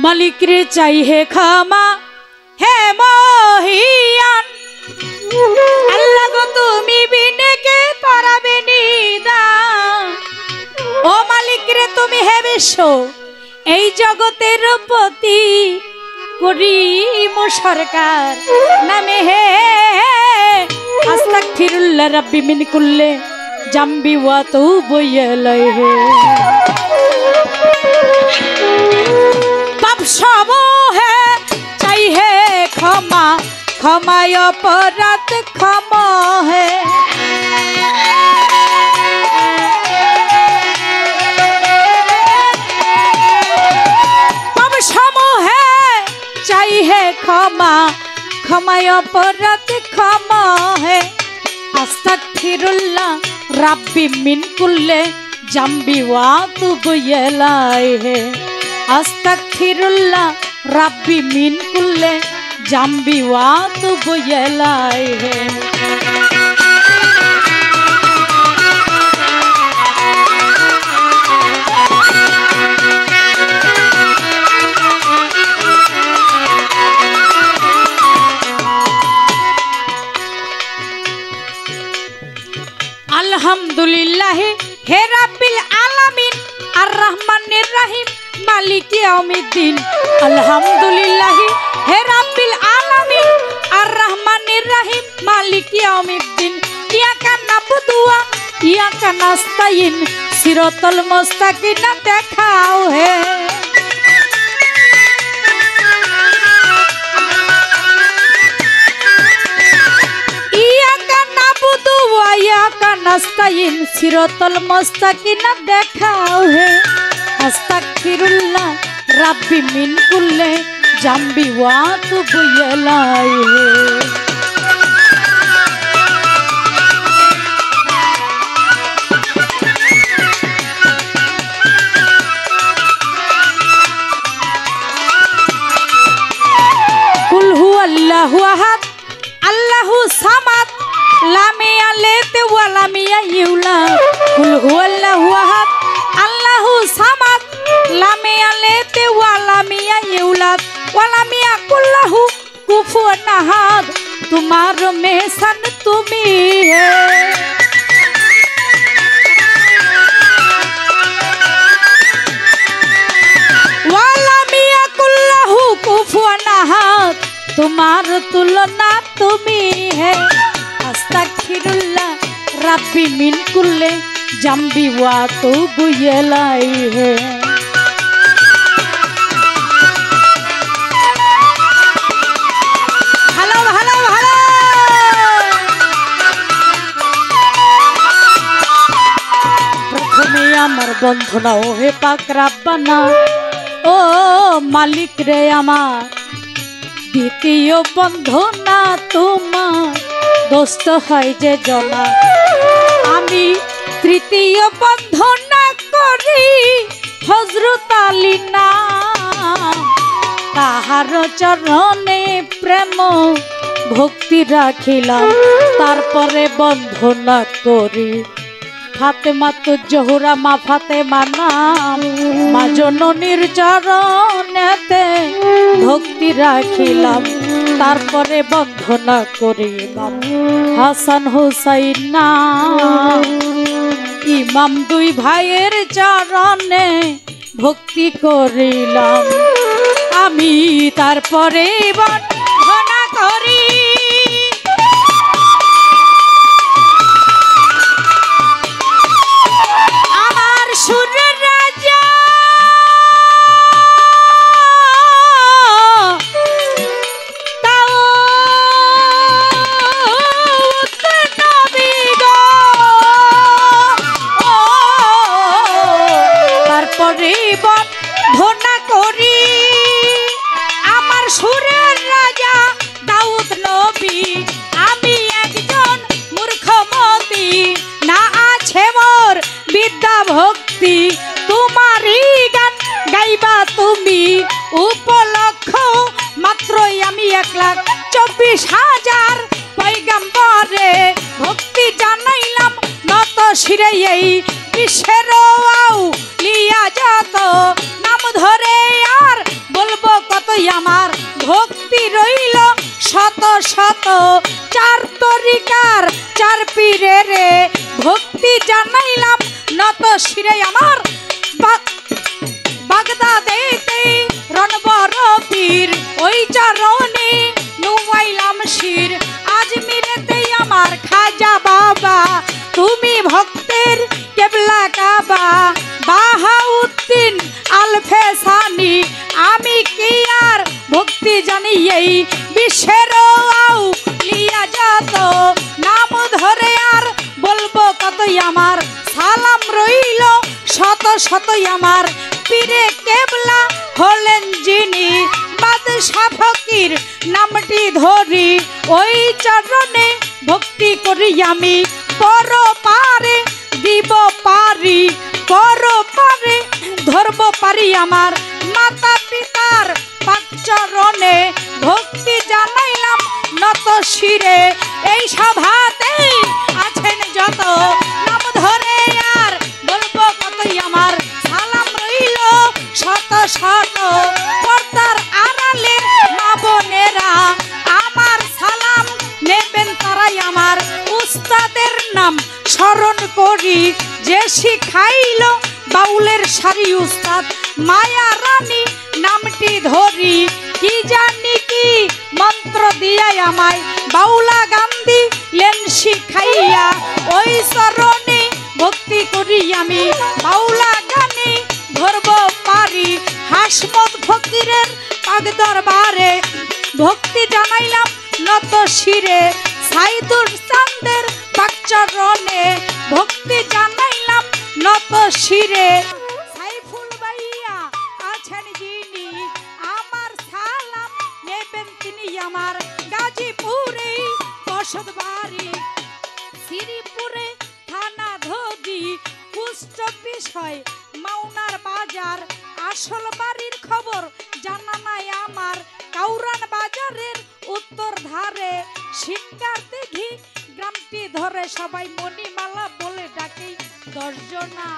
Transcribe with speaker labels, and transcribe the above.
Speaker 1: मालिक रे चाहिए क्षमा हे महियान अल्लाह गो तुमी बिने के पाराबे निदान ओ मालिक रे तुमी हे विश्व এই জগতের পতি করিম সরকার নামে হে আস্তাগফিরুল্লাহ রাব্বি মিন কুল্লি জামবি ওয়া তুবু ইলাইহি পাপ সব হে চাই হে ক্ষমা ক্ষমায় অপরাধ ক্ষমা হে क्षमा क्षमाय अपराध क्षमा है अस्तगफिरुल्लाह रब्बी मिन कुल्ले जम्बी वा तुबु इलाइहि अस्तगफिरुल्लाह रब्बी मिन कुल्ले जम्बी वा तुबु इलाइहि अल्हम्दुलिल्लाह हे रब्बिल आलामीन अर्रहमानिर रहीम मालिक यौमिद्दीन अल्हम्दुलिल्लाह हे रब्बिल आलामीन अर्रहमानिर रहीम मालिक यौमिद्दीन इयाका नअबुदु व इयाका नस्ताईन सिरातल मुस्ताकिम देखाओ है नस्ताईन सिरातल मुस्ताकिम देखाओ है अस्तगफिरुल्लाह रब्बी मिन कुल्ले जम्बी वा तुबु इलाइहि कुल हुवल्लाहु अहद अल्लाहु समद लाम यलिद व लाम यूलद कुल हुवल्लाहु अहद अल्लाहु समद लाम यलिद व लाम यूलद व लाम यकुल लहु कुफुवन अहद तुम्हारो में सन तुम्ही है व लाम यकुल लहु कुफुवन अहद तुम्हारो तुलना तुम्ही है अस्तगफिरुल्लाह रब्बी मिन कुल्ले जम्बी वा तुबु इलाइहि हेलो हेलो हेलो प्रथमे आमार बंधना ओ हे पाक रब्बाना ओ मालिक रे आमार द्वितीय बंधना तुम्हार दोस्त है जे जना आमी तृतीय बंधना करी हजरत आली नाम ताहार चरणे प्रेम भक्ति राखिलाम तारपरे बंधना करी फातेमा तो जहुरा मा फातेमा नाम मा जननीर चरणेते भक्ति राखिलाम तारपरे बंधना करिलाम हासान हुसैन नाम इमाम दुई भाइयेर चरणे भक्ति करिलाम आमी तारपरे बंधना करी तुम्हारी गान गाइबा तुमी उपलक्ष मात्र आमी 1,24,000 पैगम्बरे भक्ति जानाइलाम নত শিরে এই বিশ্বের আউলিয়া যত নাম ধরে আর বলবো কতই আমার ভক্তি রইল শত শত, চার তরিকার চার পীরের ভক্তি জানাইলাম নত শিরে আমার বাগদাদেতে রণবর পীর ওই চরণে নুয়াইলাম শির। আজমিরেতে আমার খাজা বাবা তুমি ভক্তের কেবলা কাবা, বাহাউদ্দিন আলফেসানি আমি কি আর ভক্তি জানি এই বিশ্বের আউলিয়া যত, নাম ধরে আর বলবো কতই আমার সালাম রইল শত শতই আমার পীরে কেবলা হলেন যিনি বাদশা ফকির নামটি ধরি ওই চরণে ভক্তি করি আমি পর পারে দিব পারি, পর পারে ধরব পারি আমার মাতা পিতার পাক চরণে ভক্তি জানাইলাম নত শিরে। এই সভাতে আছেন যত নাম ধরে আর বলবো কতই আমার সালাম রইল শত শত, পর্দার আড়ালে মা বোনেরা আমার সালাম নেবেন তারাই আমার উস্তাদের নাম স্মরণ করি যে শিখাইল বাউলের সারি উস্তাদ মায়া রানী নামটি ধরি, কি জানি কি মন্ত্র দিয়া আমায় বাউলা গান্ধী লেন শিখাইয়া ওই চরণে ভক্তি করি আমি বাউলা গানে ধরব পারি। হাসমত ফকিরের পাক দরবারে ভক্তি জানাইলাম নত শিরে, সাইদুর চাঁদের পাক চরণে ভক্তি জানাইলাম নত শিরে। সাইফুল ভাইয়া আছেন যিনি আমার সালাম নেবেন তিনি আমার গাজীপুরে বসত বাড়ি, শ্রীপুরে থানা ধোদি পুষ্ট বিষয় মাওনার বাজার, আসল বাড়ির খবর জানা নাই আমার কাউরান বাজারের উত্তর ধারে সিঙ্গার দিঘি গ্রামটি ধরে সবাই মণিমালা বলে ডাকে 10 জনা।